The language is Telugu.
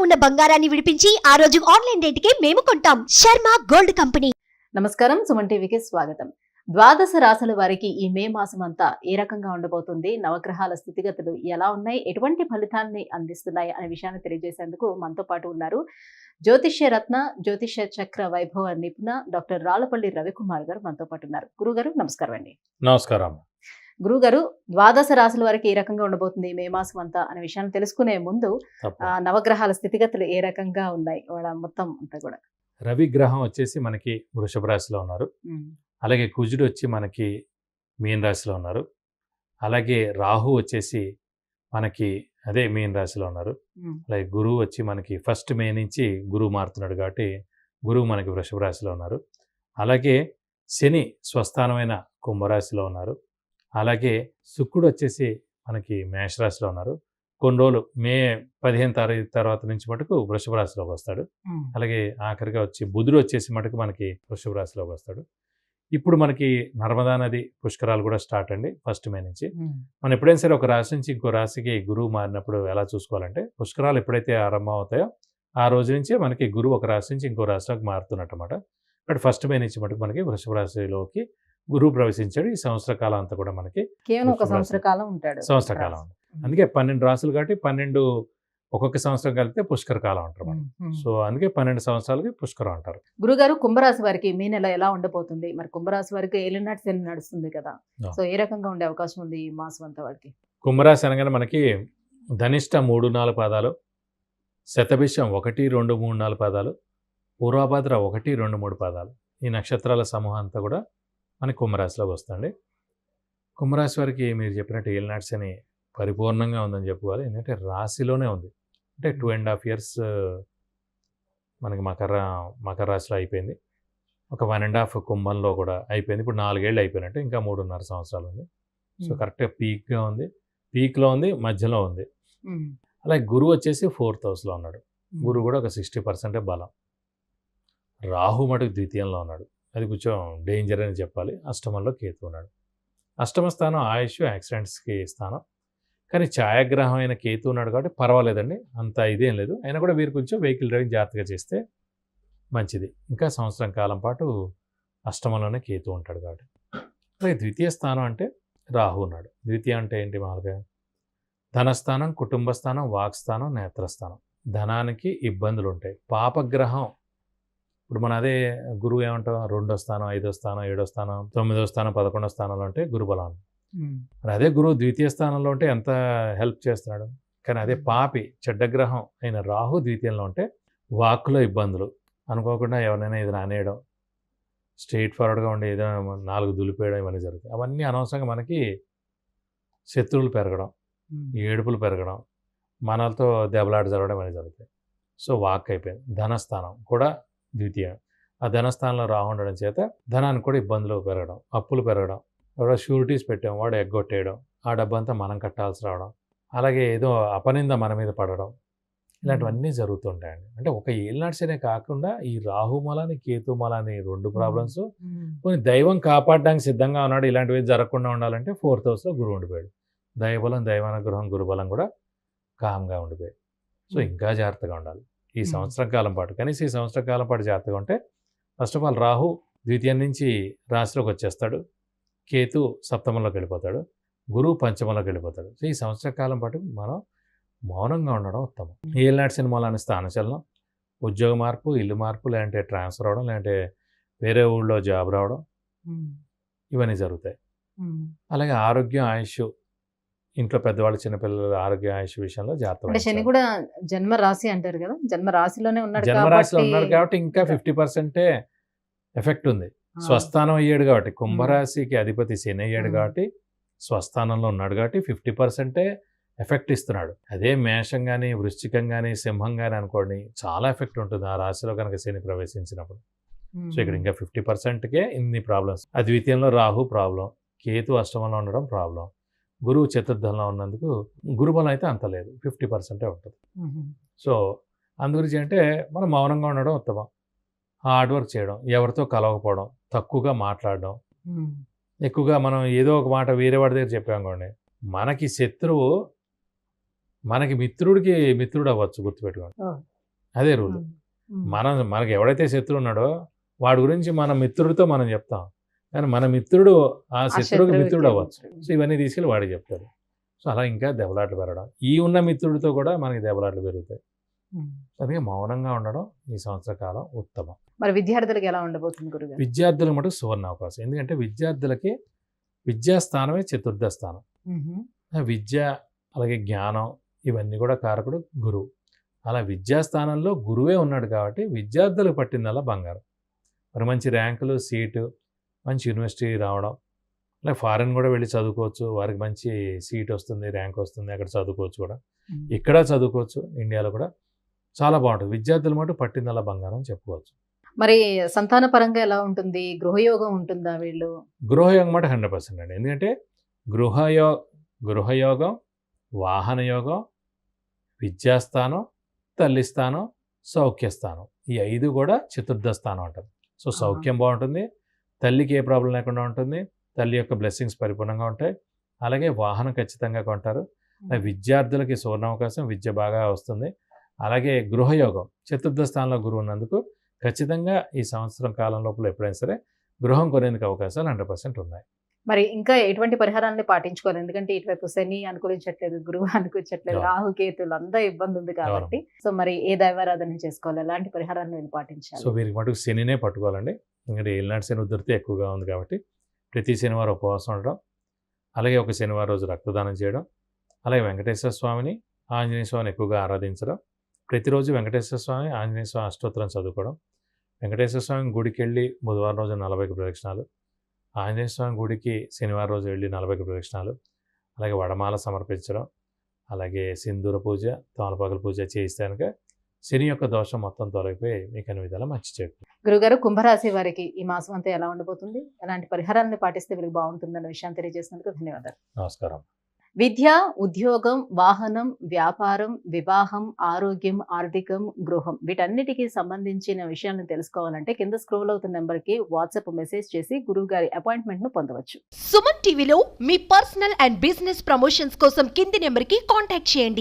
ఉన్న బంగారాన్ని విడిపించి ఆ రోజు ఆన్లైన్ రేటుకే మేము కొంటాం. Sharma gold company. నమస్కారం, సుమన్ టీవీకి స్వాగతం. ద్వాదశ రాశుల వారికి ఈ మే మాసం అంతా ఏ రకంగా ఉండబోతుంది, నవగ్రహాల స్థితిగతులు ఎలా ఉన్నాయి, ఎటువంటి ఫలితాన్ని అందిస్తున్నాయి అనే విషయాన్ని తెలియజేసేందుకు మనతో పాటు ఉన్నారు జ్యోతిష్య రత్న, జ్యోతిష్య చక్ర వైభవ నిపుణ డాక్టర్ రాళ్లపల్లి రవికుమార్ గారు మనతో పాటు ఉన్నారు. గురుగారు నమస్కారం అండి. నమస్కారం. గురుగారు, ద్వాదశ రాశుల వారికి ఏ రకంగా ఉండబోతుంది మే మాసం అంతా అనే విషయాన్ని తెలుసుకునే ముందు నవగ్రహాల స్థితిగతులు ఏ రకంగా ఉన్నాయి వాళ్ళ మొత్తం అంతా కూడా. రవి గ్రహం వచ్చేసి మనకి వృషభ రాశిలో ఉన్నారు. అలాగే కుజుడు వచ్చి మనకి మీన రాశిలో ఉన్నారు. అలాగే రాహు వచ్చేసి మనకి అదే మీన రాశిలో ఉన్నారు. అలాగే గురువు వచ్చి మనకి 1 మే నుంచి గురువు మారుతున్నాడు కాబట్టి గురువు మనకి వృషభ రాశిలో ఉన్నారు. అలాగే శని స్వస్థానమైన కుంభరాశిలో ఉన్నారు. అలాగే శుక్రుడు వచ్చేసి మనకి మేషరాశిలో ఉన్నారు. కొన్ని రోజులు మే 15 తారీఖు తర్వాత నుంచి మటుకు వృషభ రాశిలోకి వస్తాడు. అలాగే ఆఖరిగా వచ్చి బుధుడు వచ్చేసి మటుకు మనకి వృషభ రాశిలోకి వస్తాడు. ఇప్పుడు మనకి నర్మదా నది పుష్కరాలు కూడా స్టార్ట్ అండి 1 మే నుంచి. మనం ఎప్పుడైనా సరే ఒక రాశి నుంచి ఇంకో రాశికి గురువు మారినప్పుడు ఎలా చూసుకోవాలంటే, పుష్కరాలు ఎప్పుడైతే ఆరంభం అవుతాయో ఆ రోజు నుంచి మనకి గురువు ఒక రాశి నుంచి ఇంకో రాశిలోకి మారుతున్నట్టు అన్నమాట. బట్ 1 మే నుంచి మటుకు మనకి వృషభ రాశిలోకి గురువు ప్రవేశించాడు. ఈ సంవత్సర కాలం అంతా కూడా మనకి కేవలం ఒక సంవత్సర కాలం ఉంటాడు. సంవత్సర కాలం. అందుకే 12 రాసులు కాబట్టి 12 ఒక్కొక్క సంవత్సరం కలిపితే పుష్కర కాలం అంటారు మనం. సో అందుకే 12 సంవత్సరాలకి పుష్కరం అంటారు. గురుగారు, కుంభరాశి వారికి మే నెల ఎలా ఉండబోతుంది? మరి కుంభరాశి వారికి ఏలినాటి శని నడుస్తుంది కదా, సో ఏ రకంగా ఉండే అవకాశం ఉంది ఈ మాసం అంతా వారికి? కుంభరాశి అనగానే మనకి ధనిష్ట 3-4 పాదాలు, శతభిషం 1, 2, 3, 4 పాదాలు, పూర్వభద్ర 1, 2, 3 పాదాలు, ఈ నక్షత్రాల సమూహం అంతా కూడా మనకి కుంభరాశిలోకి వస్తుంది. కుంభరాశి వారికి మీరు చెప్పినట్టు ఏలినాటి శని పరిపూర్ణంగా ఉందని చెప్పుకోవాలి. ఎందుకంటే రాశిలోనే ఉంది. అంటే 2.5 years మనకి మకర రాశిలో అయిపోయింది. ఒక 1.5 కుంభంలో కూడా అయిపోయింది. ఇప్పుడు 4 ఏళ్ళు అయిపోయినట్టు, ఇంకా 3.5 సంవత్సరాలు ఉంది. సో కరెక్ట్గా పీక్గా ఉంది, పీక్లో ఉంది, మధ్యలో ఉంది. అలాగే గురువు వచ్చేసి 4th హౌస్లో ఉన్నాడు. గురువు కూడా ఒక 60% బలం. రాహు మటుకు ద్వితీయంలో ఉన్నాడు. అది కొంచెం డేంజర్ అని చెప్పాలి. అష్టమంలో కేతు ఉన్నాడు. అష్టమ స్థానం ఆయుష్, యాక్సిడెంట్స్కి స్థానం. కానీ ఛాయాగ్రహం అయిన కేతు ఉన్నాడు కాబట్టి పర్వాలేదండి, అంత ఇదేం లేదు. అయినా కూడా వీరు కొంచెం వెహికల్ డ్రైవింగ్ జాగ్రత్తగా చేస్తే మంచిది. ఇంకా సంవత్సరం కాలం పాటు అష్టమంలోనే కేతు ఉంటాడు కాబట్టి. అలాగే ద్వితీయ స్థానం అంటే రాహు ఉన్నాడు. ద్వితీయ అంటే ఏంటి? మామూలుగా ధనస్థానం, కుటుంబ స్థానం, వాక్స్థానం, నేత్రస్థానం. ధనానికి ఇబ్బందులు ఉంటాయి. పాపగ్రహం ఇప్పుడు మన అదే గురువు ఏమంటాం, 2వ స్థానం, 5వ స్థానం, 7వ స్థానం, 9వ స్థానం, 11వ స్థానంలో ఉంటే గురుబలం. మరి అదే గురువు ద్వితీయ స్థానంలో ఉంటే ఎంత హెల్ప్ చేస్తున్నాడు. కానీ అదే పాపి చెడ్డగ్రహం అయిన రాహు ద్వితీయంలో ఉంటే వాక్కులో ఇబ్బందులు, అనుకోకుండా ఎవరైనా ఏదైనా అనేయడం, స్ట్రైట్ ఫార్వర్డ్గా ఉండి ఏదైనా 4 దులిపేయడం, ఇవన్నీ జరుగుతాయి. అవన్నీ అనవసరంగా మనకి శత్రువులు పెరగడం, ఏడుపులు పెరగడం, మనలతో దెబ్బలాట జరగడం అనేది జరుగుతాయి. సో వాక్ అయిపోయింది. ధనస్థానం కూడా ద్వితీయ. ఆ ధనస్థానంలో రాహు ఉండడం చేత ధనానికి కూడా ఇబ్బందులు పెరగడం, అప్పులు పెరగడం, ఎవడో షూరిటీస్ పెట్టాం వాడు ఎగ్గొట్టేయడం, ఆ డబ్బంతా మనం కట్టాల్సి రావడం, అలాగే ఏదో అపనింద మన మీద పడడం, ఇలాంటివన్నీ జరుగుతుంటాయండి. అంటే ఒక ఏలినాటి శనే కాకుండా ఈ రాహు మలాని, కేతు మలాని 2 ప్రాబ్లమ్స్. కొన్ని దైవం కాపాడడానికి సిద్ధంగా ఉన్నాడు. ఇలాంటివి జరగకుండా ఉండాలంటే 4th హౌస్లో గురువు ఉండిపోయాడు. దైవబలం, దైవానుగ్రహం, గురుబలం కూడా కామ్గా ఉండిపోయాయి. సో ఇంకా జాగ్రత్తగా ఉండాలి ఈ సంవత్సరం కాలం పాటు. కనీసం ఈ సంవత్సరం కాలం పాటు జాగ్రత్తగా ఉంటే, ఫస్ట్ ఆఫ్ ఆల్ రాహు ద్వితీయం నుంచి రాశిలోకి వచ్చేస్తాడు, కేతు సప్తమంలోకి వెళ్ళిపోతాడు, గురువు పంచమంలోకి వెళ్ళిపోతాడు. సో ఈ సంవత్సర కాలం పాటు మనం మౌనంగా ఉండడం ఉత్తమం. ఏలినాటి శని మూలాన్ని స్థానచలనం, ఉద్యోగ మార్పు, ఇల్లు మార్పు, లేదంటే ట్రాన్స్ఫర్ అవడం, లేదంటే వేరే ఊళ్ళో జాబ్ రావడం, ఇవన్నీ జరుగుతాయి. అలాగే ఆరోగ్యం, ఆయుష్, ఇంట్లో పెద్దవాళ్ళు, చిన్నపిల్లల ఆరోగ్య ఆయుష్ విషయంలో జాగ్రత్త. శని కూడా జన్మ రాశి అంటారు కదా, జన్మ రాశిలోనే ఉన్నాడు. జన్మ రాశిలో ఉన్నారు కాబట్టి ఇంకా 50% ఎఫెక్ట్ ఉంది. స్వస్థానం అయ్యాడు కాబట్టి, కుంభరాశికి అధిపతి శని అయ్యాడు కాబట్టి, స్వస్థానంలో ఉన్నాడు కాబట్టి 50% ఎఫెక్ట్ ఇస్తున్నాడు. అదే మేషం కానీ, వృశ్చికం కానీ, సింహం కానీ అనుకోండి, చాలా ఎఫెక్ట్ ఉంటుంది ఆ రాశిలో కనుక శని ప్రవేశించినప్పుడు. సో ఇక్కడ ఇంకా 50%కే ఇన్ని ప్రాబ్లమ్స్. అద్వితీయంలో రాహు ప్రాబ్లం, కేతు అష్టమంలో ఉండడం ప్రాబ్లం, గురువు చతుర్థంలో ఉన్నందుకు గురుబలం అయితే అంత లేదు, 50% ఉంటుంది. సో అందుగురించి అంటే మనం మౌనంగా ఉండడం ఉత్తమం. హార్డ్ వర్క్ చేయడం, ఎవరితో కలవకపోవడం, తక్కువగా మాట్లాడడం, ఎక్కువగా మనం ఏదో ఒక మాట వేరే వాడి దగ్గర చెప్పామనుకోండి, మనకి శత్రువు మనకి మిత్రుడికి మిత్రుడు అవ్వచ్చు, గుర్తుపెట్టుకోండి. అదే రూల్. మనకు ఎవడైతే శత్రువు ఉన్నాడో వాడి గురించి మన మిత్రుడితో మనం చెప్తాం, కానీ మన మిత్రుడు ఆ శత్రువుకి మిత్రుడు అవ్వచ్చు. సో ఇవన్నీ తీసుకెళ్ళి వాడికి చెప్తాడు. సో అలా ఇంకా దెబ్బలాట్లు పెరగడం, ఈ ఉన్న మిత్రుడితో కూడా మనకి దెబ్బలాట్లు పెరుగుతాయి. అందుకే మౌనంగా ఉండడం ఈ సంవత్సర కాలం ఉత్తమం. మరి విద్యార్థులకు ఎలా ఉండబోతుంది గురుగారు? విద్యార్థులకు మటుకు సువర్ణ అవకాశం. ఎందుకంటే విద్యార్థులకి విద్యాస్థానమే చతుర్థ స్థానం. విద్య అలాగే జ్ఞానం ఇవన్నీ కూడా కారకుడు గురువు. అలా విద్యాస్థానంలో గురువే ఉన్నాడు కాబట్టి విద్యార్థులకు పట్టిందల్లా బంగారం. మరి మంచి ర్యాంకులు, సీటు, మంచి యూనివర్సిటీ రావడం, అలాగే ఫారెన్ కూడా వెళ్ళి చదువుకోవచ్చు. వారికి మంచి సీట్ వస్తుంది, ర్యాంక్ వస్తుంది, అక్కడ చదువుకోవచ్చు కూడా. ఇక్కడ చదువుకోవచ్చు, ఇండియాలో కూడా చాలా బాగుంటుంది. విద్యార్థుల మటు పట్టిందల్లా బంగారం చెప్పుకోవచ్చు. మరి సంతాన పరంగా ఎలా ఉంటుంది? గృహయోగం ఉంటుందా వీళ్ళు? గృహయోగం మాట 100% అండి. ఎందుకంటే గృహయోగం, వాహన యోగం, విద్యాస్థానం, తల్లి స్థానం, సౌఖ్యస్థానం, ఈ 5 కూడా చతుర్థ స్థానం అంటారు. సో సౌఖ్యం బాగుంటుంది, తల్లికి ఏ ప్రాబ్లం లేకుండా ఉంటుంది, తల్లి యొక్క బ్లెస్సింగ్స్ పరిపూర్ణంగా ఉంటాయి. అలాగే వాహనం ఖచ్చితంగా కొంటారు. విద్యార్థులకి సువర్ణావకాశం, విద్య బాగా వస్తుంది. అలాగే గృహయోగం, చతుర్థ స్థానంలో గురువు ఉన్నందుకు ఖచ్చితంగా ఈ సంవత్సరం కాలం లోపల ఎప్పుడైనా సరే గృహం కొనేందుకు అవకాశాలు 100% ఉన్నాయి. మరి ఇంకా ఎటువంటి పరిహారాన్ని పాటించుకోవాలి? ఎందుకంటే ఇటువైపు శని అనుకూలించట్లేదు, గురువు అనుకూలించట్లేదు, రాహుకేతులు అంతా ఇబ్బంది ఉంది కాబట్టి. సో మరి ఏ దైవారాధన చేసుకోవాలి, ఎలాంటి పరిహారాన్ని వీళ్ళు పాటించాలి? సో వీరికి మటుకు శనినే పట్టుకోవాలండి. ఎందుకంటే ఏలినాటి శని ఉధృతి ఎక్కువగా ఉంది కాబట్టి ప్రతి శనివారం ఉపవాసం ఉండడం, అలాగే ఒక శనివారం రోజు రక్తదానం చేయడం, అలాగే వెంకటేశ్వర స్వామిని, ఆంజనేయ స్వామిని ఎక్కువగా ఆరాధించడం, ప్రతిరోజు వెంకటేశ్వర స్వామి, ఆంజనేయ స్వామి అష్టోత్తరం చదువుకోవడం, వెంకటేశ్వర స్వామి గుడికి వెళ్ళి బుధవారం రోజు 40 ప్రదక్షిణాలు, ఆంజనేయ స్వామి గుడికి శనివారం రోజు వెళ్ళి 40 ప్రదక్షిణాలు, అలాగే వడమాల సమర్పించడం, అలాగే సింధూర పూజ, తమలపాకుల పూజ చేయిస్తే కనుక శని యొక్క దోషం మొత్తం తొలగిపోయి మీకు అన్ని విధాలా మంచి చేకూరుతుంది. గురుగారు, కుంభరాశి వారికి ఈ మాసం అంతా ఎలా ఉండబోతుంది? ఎలాంటి పరిహారాన్ని పాటిస్తే వీళ్ళకి బాగుంటుందన్న విషయాన్ని తెలియజేసినందుకు ధన్యవాదాలు. నమస్కారం. విద్య, ఉద్యోగం, వాహనం, వ్యాపారం, వివాహం, ఆరోగ్యం, ఆర్థికం, గృహం వీటన్నిటికీ సంబంధించిన విషయాలను తెలుసుకోవాలంటే కింద స్క్రోల్ అవుతున్న నెంబర్కి వాట్సాప్ మెసేజ్ చేసి గురువు గారి అపాయింట్మెంట్ ను పొందవచ్చు. సుమన్ టీవీలో మీ పర్సనల్ అండ్ బిజినెస్ ప్రమోషన్స్ కోసం కింది నెంబర్కి కాంటాక్ట్ చేయండి.